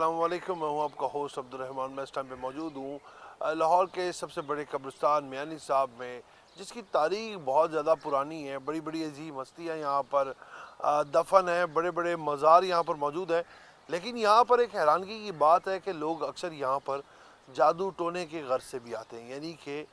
अस्सलाम वालेकुम। मैं हूं आपका होस्ट अब्दुल रहमान। मैं इस टाइम पे मौजूद हूं लाहौर के सबसे बड़े कब्रिस्तान मियानी साहब में, जिसकी तारीख बहुत ज़्यादा पुरानी है। बड़ी बड़ी अजीम हस्तियाँ यहाँ पर दफन है, बड़े बड़े मज़ार यहाँ पर मौजूद हैं। लेकिन यहाँ पर एक हैरानगी की बात है कि लोग अक्सर यहाँ पर जादू टोने के गर्ज से भी आते हैं, यानी कि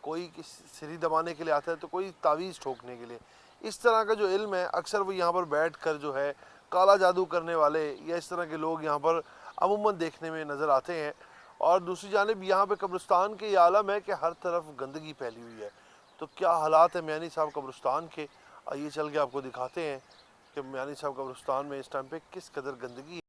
कोई सिरी दबाने के लिए आता है तो कोई तावीज़ ठोकने के लिए। इस तरह का जो इल्म है अक्सर वो यहाँ पर बैठ कर जो है काला जादू करने वाले या इस तरह के लोग यहाँ पर अमूमन देखने में नज़र आते हैं। और दूसरी जानिब यहाँ पे कब्रिस्तान के ये आलम है कि हर तरफ गंदगी फैली हुई है। तो क्या हालात है मियानी साहब कब्रिस्तान के, आइए चल के आपको दिखाते हैं कि मियानी साहब कब्रिस्तान में इस टाइम पे किस कदर गंदगी है।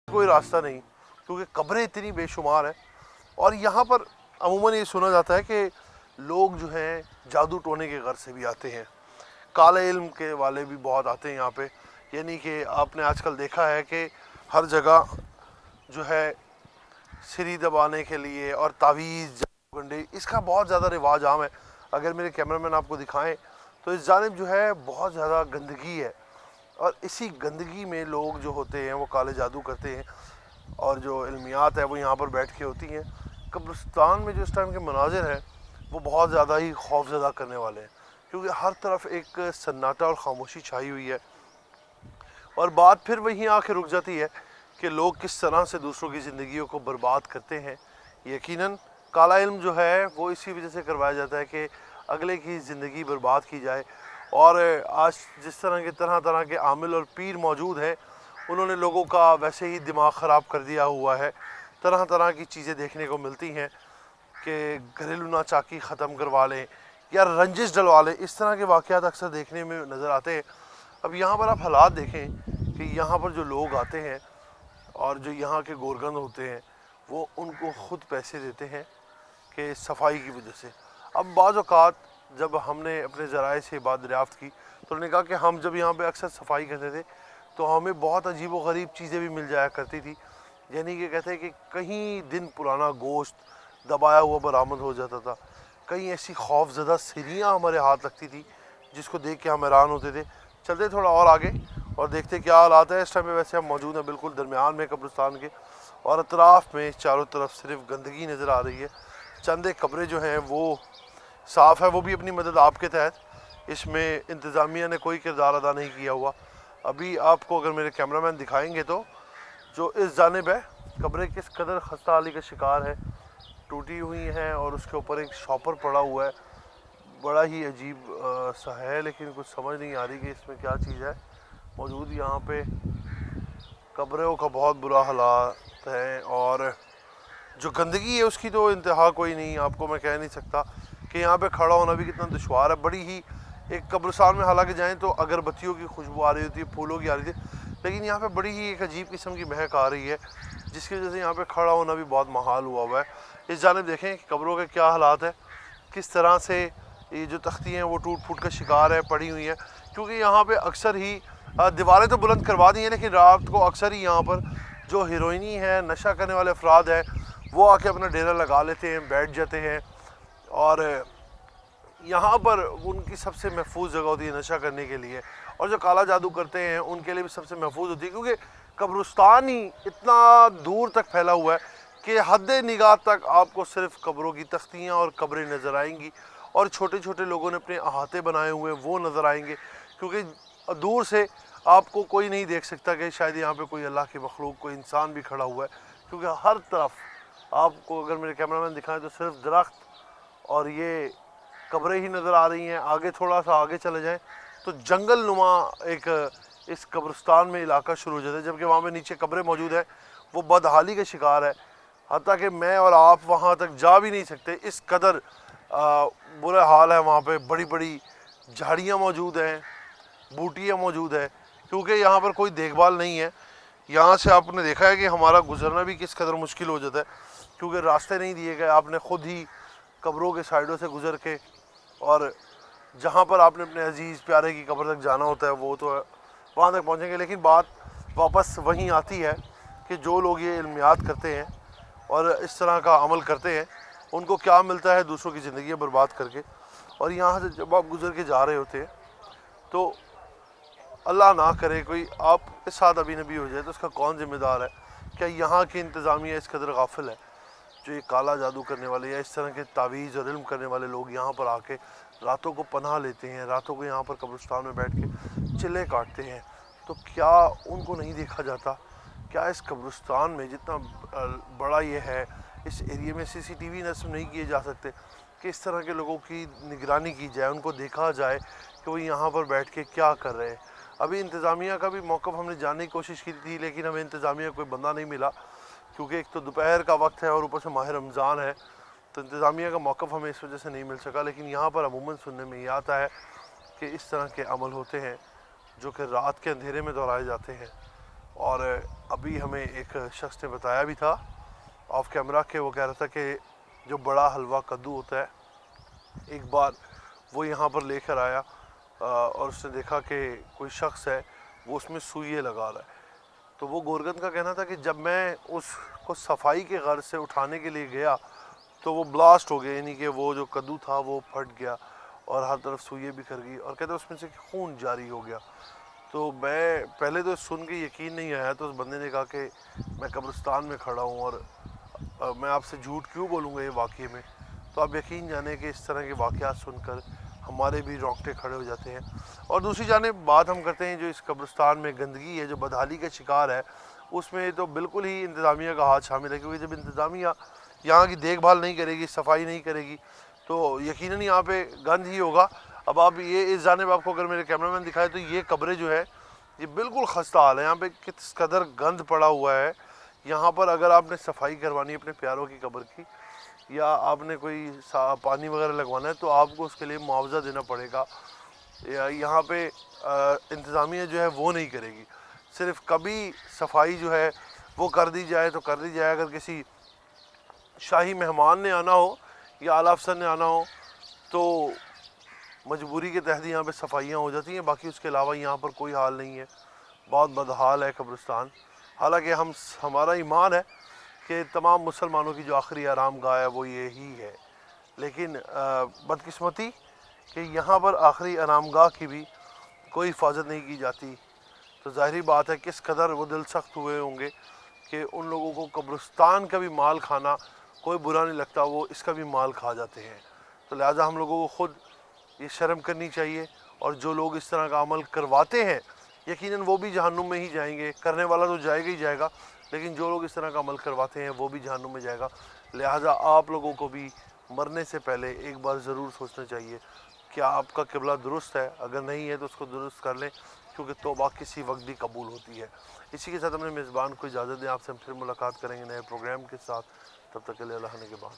कोई रास्ता नहीं, क्योंकि कब्रें इतनी बेशुमार हैं। और यहाँ पर अमूमन ये सुना जाता है कि लोग जो हैं जादू टोने के घर से भी आते हैं, काले इल्म के वाले भी बहुत आते हैं यहाँ पे। यानी कि आपने आजकल देखा है कि हर जगह जो है सिरी दबाने के लिए और तावीज़ गंडे, इसका बहुत ज़्यादा रिवाज आम है। अगर मेरे कैमरामैन आपको दिखाएं तो इस जानिब जो है बहुत ज़्यादा गंदगी है, और इसी गंदगी में लोग जो होते हैं वो काले जादू करते हैं, और जो इल्मियात है वो यहाँ पर बैठ के होती हैं। कब्रिस्तान में जो इस टाइम के मनाजिर हैं वो बहुत ज़्यादा ही खौफजदा करने वाले हैं, क्योंकि हर तरफ एक सन्नाटा और खामोशी छाई हुई है। और बात फिर वहीं आके रुक जाती है कि लोग किस तरह से दूसरों की ज़िंदगियों को बर्बाद करते हैं। यकीनन काला इल्म जो है वो इसी वजह से करवाया जाता है कि अगले की ज़िंदगी बर्बाद की जाए। और आज जिस तरह तरह के आमिल और पीर मौजूद हैं, उन्होंने लोगों का वैसे ही दिमाग ख़राब कर दिया हुआ है। तरह तरह की चीज़ें देखने को मिलती हैं कि घरेलू नाचाकी ख़त्म करवा लें या रंजिश डलवा लें। इस तरह के वाक़यात अक्सर देखने में नज़र आते हैं। अब यहाँ पर आप हालात देखें कि यहाँ पर जो लोग आते हैं और जो यहाँ के गोरगंद होते हैं वो उनको ख़ुद पैसे देते हैं कि सफाई की वजह से। अब बाज़ औक़ात जब हमने अपने ज़राए से बात दरियाफ़्त की तो उन्होंने कहा कि हम जब यहाँ पे अक्सर सफाई करते थे तो हमें बहुत अजीब व गरीब चीज़ें भी मिल जाया करती थी। यानी कि कहते हैं कि कहीं दिन पुराना गोश्त दबाया हुआ बरामद हो जाता था, कहीं ऐसी खौफजदा सिरियाँ हमारे हाथ लगती थी जिसको देख के हम हैरान होते थे। चलते थोड़ा और आगे और देखते क्या हालात है। इस टाइम में वैसे हम मौजूद हैं बिल्कुल दरमियान में कब्रिस्तान के, और अतराफ़ में चारों तरफ सिर्फ गंदगी नज़र आ रही है। चंद एक कब्रें जो हैं वो साफ़ है, वो भी अपनी मदद आपके तहत। इसमें इंतज़ामिया ने कोई किरदार अदा नहीं किया हुआ। अभी आपको अगर मेरे कैमरामैन दिखाएंगे तो जो इस जानिब है कब्रें किस कदर खस्ता हाली का शिकार है, टूटी हुई हैं और उसके ऊपर एक शॉपर पड़ा हुआ है। बड़ा ही अजीब सा है, लेकिन कुछ समझ नहीं आ रही कि इसमें क्या चीज़ है मौजूद। यहाँ पे कब्रों का बहुत बुरा हालात है, और जो गंदगी है उसकी तो इंतहा कोई नहीं। आपको मैं कह नहीं सकता कि यहाँ पे खड़ा होना भी कितना दुश्वार है। बड़ी ही एक कब्रिस्तान में हालांकि जाएं तो अगरबत्तियों की खुशबू आ रही होती है, फूलों की आ रही थी, लेकिन यहाँ पे बड़ी ही एक अजीब किस्म की महक आ रही है, जिसकी वजह से यहाँ पे खड़ा होना भी बहुत महाल हुआ है। इस जानिब देखें कि कब्रों के क्या हालात है, किस तरह से ये जो तख्ती हैं वो टूट फूट का शिकार है, पड़ी हुई हैं। क्योंकि यहाँ पे अक्सर ही दीवारें तो बुलंद करवा दी हैं, लेकिन रात को अक्सर ही यहाँ पर जो हीरोइनी है, नशा करने वाले अफराद हैं, वो आके अपना डेरा लगा लेते हैं, बैठ जाते हैं। और यहाँ पर उनकी सबसे महफूज जगह होती है नशा करने के लिए, और जो काला जादू करते हैं उनके लिए भी सबसे महफूज होती है, क्योंकि कब्रिस्तान ही इतना दूर तक फैला हुआ है कि हद निगाह तक आपको सिर्फ कब्रों की तख्तियाँ और कब्रें नज़र आएंगी, और छोटे छोटे लोगों ने अपने अहाते बनाए हुए वो नज़र आएंगे। क्योंकि दूर से आपको कोई नहीं देख सकता कि शायद यहाँ पे कोई अल्लाह की मखलूक, कोई इंसान भी खड़ा हुआ है, کیونکہ ہر طرف آپ کو اگر میرے کیمرہ مین دکھائیں تو صرف درخت اور یہ قبریں ہی نظر آ رہی ہیں. آگے تھوڑا سا آگے چلے جائیں تو جنگل نما ایک اس قبرستان میں علاقہ شروع ہو جاتا ہے, جبکہ وہاں پہ نیچے قبریں موجود ہیں. وہ بدحالی کا شکار ہے, حتیٰ کہ میں اور آپ وہاں تک جا بھی نہیں سکتے, اس قدر برا حال ہے. وہاں پہ بڑی بڑی جھاڑیاں موجود ہیں, بوٹیاں موجود ہیں, کیونکہ یہاں پر کوئی دیکھ بھال نہیں ہے. یہاں سے آپ نے دیکھا ہے کہ ہمارا گزرنا بھی کس قدر مشکل ہو جاتا ہے, کیونکہ راستے نہیں دیے گئے. آپ نے خود ہی قبروں کے سائڈوں سے گزر کے, اور جہاں پر آپ نے اپنے عزیز پیارے کی قبر تک جانا ہوتا ہے وہ تو وہاں تک پہنچیں گے. لیکن بات واپس وہیں آتی ہے کہ جو لوگ یہ علمیات کرتے ہیں اور اس طرح کا عمل کرتے ہیں, ان کو کیا ملتا ہے دوسروں کی زندگیاں برباد کر کے. اور یہاں سے جب آپ گزر کے جا رہے ہوتے ہیں تو اللہ نہ کرے کوئی آپ کے ساتھ ابھی نبی ہو جائے تو اس کا کون ذمہ دار ہے؟ کیا یہاں کی انتظامیہ اس قدر غافل ہے جو یہ کالا جادو کرنے والے یا اس طرح کے تعویذ اور علم کرنے والے لوگ یہاں پر آ کے راتوں کو پناہ لیتے ہیں, راتوں کو یہاں پر قبرستان میں بیٹھ کے چلے کاٹتے ہیں؟ تو کیا ان کو نہیں دیکھا جاتا؟ کیا اس قبرستان میں جتنا بڑا یہ ہے, اس ایریے میں سی سی ٹی وی نصب نہیں کیے جا سکتے کہ اس طرح کے لوگوں کی نگرانی کی جائے, ان کو دیکھا جائے کہ وہ یہاں پر بیٹھ کے کیا کر رہے ہیں؟ ابھی انتظامیہ کا بھی موقف ہم نے جاننے کی کوشش کی تھی, لیکن ہمیں انتظامیہ کوئی بندہ نہیں ملا, کیونکہ ایک تو دوپہر کا وقت ہے اور اوپر سے ماہ رمضان ہے, تو انتظامیہ کا موقف ہمیں اس وجہ سے نہیں مل سکا. لیکن یہاں پر عموماً سننے میں یہ آتا ہے کہ اس طرح کے عمل ہوتے ہیں جو کہ رات کے اندھیرے میں دہرائے جاتے ہیں. اور ابھی ہمیں ایک شخص نے بتایا بھی تھا آف کیمرہ کہ وہ کہہ رہا تھا کہ جو بڑا حلوہ کدو ہوتا ہے, ایک بار وہ یہاں پر لے کر آیا اور اس نے دیکھا کہ کوئی شخص ہے وہ اس میں سوئیے لگا رہا ہے. تو وہ گورگن کا کہنا تھا کہ جب میں اس کو صفائی کے غرض سے اٹھانے کے لیے گیا تو وہ بلاسٹ ہو گیا, یعنی کہ وہ جو کدو تھا وہ پھٹ گیا اور ہر طرف سوئیے بکھر گئی, اور کہتے ہیں اس میں سے خون جاری ہو گیا. تو میں پہلے تو سن کے یقین نہیں آیا, تو اس بندے نے کہا کہ میں قبرستان میں کھڑا ہوں اور میں آپ سے جھوٹ کیوں بولوں گا یہ واقعے میں. تو آپ یقین جانیں کہ اس طرح کے واقعات سن کر ہمارے بھی رونگٹے کھڑے ہو جاتے ہیں. اور دوسری جانب بات ہم کرتے ہیں جو اس قبرستان میں گندگی ہے, جو بدحالی کا شکار ہے, اس میں تو بالکل ہی انتظامیہ کا ہاتھ شامل ہے, کیونکہ جب انتظامیہ یہاں کی دیکھ بھال نہیں کرے گی, صفائی نہیں کرے گی, تو یقیناً یہاں پہ گند ہی ہوگا. اب آپ یہ اس جانب آپ کو اگر میرے کیمرہ مین دکھائے تو یہ قبریں جو ہے یہ بالکل خستہ حال ہے, یہاں پہ کس قدر گند پڑا ہوا ہے. یہاں پر اگر آپ نے صفائی کروانی ہے اپنے پیاروں کی قبر کی, یا آپ نے کوئی پانی وغیرہ لگوانا ہے, تو آپ کو اس کے لیے معاوضہ دینا پڑے گا. یہاں پہ انتظامیہ جو ہے وہ نہیں کرے گی. صرف کبھی صفائی جو ہے وہ کر دی جائے تو کر دی جائے, اگر کسی شاہی مہمان نے آنا ہو یا اعلیٰ افسر نے آنا ہو تو مجبوری کے تحت یہاں پہ صفائیاں ہو جاتی ہیں, باقی اس کے علاوہ یہاں پر کوئی حال نہیں ہے. بہت بدحال ہے قبرستان. حالانکہ ہمارا ایمان ہے کہ تمام مسلمانوں کی جو آخری آرام گاہ ہے وہ یہی ہے, لیکن بدقسمتی کہ یہاں پر آخری آرام گاہ کی بھی کوئی حفاظت نہیں کی جاتی. تو ظاہری بات ہے کس قدر وہ دل سخت ہوئے ہوں گے کہ ان لوگوں کو قبرستان کا بھی مال کھانا کوئی برا نہیں لگتا, وہ اس کا بھی مال کھا جاتے ہیں. تو لہٰذا ہم لوگوں کو خود یہ شرم کرنی چاہیے, اور جو لوگ اس طرح کا عمل کرواتے ہیں یقیناً وہ بھی جہنم میں ہی جائیں گے. کرنے والا تو جائے گا ہی جائے گا, لیکن جو لوگ اس طرح کا عمل کرواتے ہیں وہ بھی جہنم میں جائے گا. لہٰذا آپ لوگوں کو بھی مرنے سے پہلے ایک بار ضرور سوچنا چاہیے کیا آپ کا قبلہ درست ہے, اگر نہیں ہے تو اس کو درست کر لیں, کیونکہ توبہ کسی وقت بھی قبول ہوتی ہے. اسی کے ساتھ ہم نے میزبان کو اجازت دیں, آپ سے ہم پھر ملاقات کریں گے نئے پروگرام کے ساتھ. تب تک کے لیے اللہ نے کے بعد.